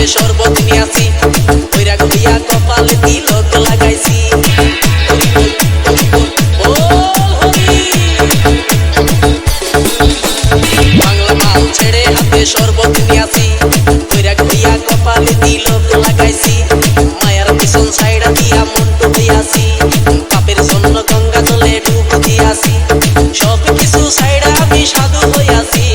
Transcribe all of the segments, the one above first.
শরবত নিয়াছি কইরা গইয়া কপালে তিলক লাগাইছি বাংলা মাল ছেড়ে হাতে শরবত নিয়াছি কইরা গইয়া কপালে তিলক লাগাইছি মায়ার পিছন সাইডা দিয়া মন্টু হইয়াছি পাপের জন্য গঙ্গা জলে ডুব দিয়াছি সব কিছু সাইডা আমি সাধু হইয়াছি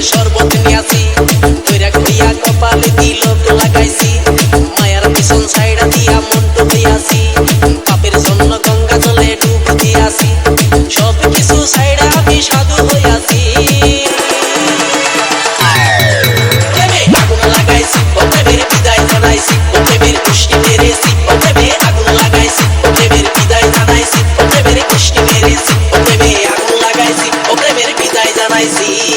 শরবত নিয়াছি কইরা গইয়া কপালে তিলক লাগাইছি মায়ার পিছন সাইডা দিয়া মন্টু হইয়াছি পাপের জন্য গঙ্গা জলে ডুব দিয়াছি সব কিছু সাইডা আমি সাধু হইয়াছি আগুন লাগাইছি প্রেমের বিদায় জানাইছি প্রেমের কুষ্টি মেরেছি প্রেমে আগুন লাগাইছি প্রেমের বিদায় জানাইছি প্রেমের কুষ্টি মেরেছি প্রেমে আগুন লাগাইছি প্রেমের বিদায় জানাইছি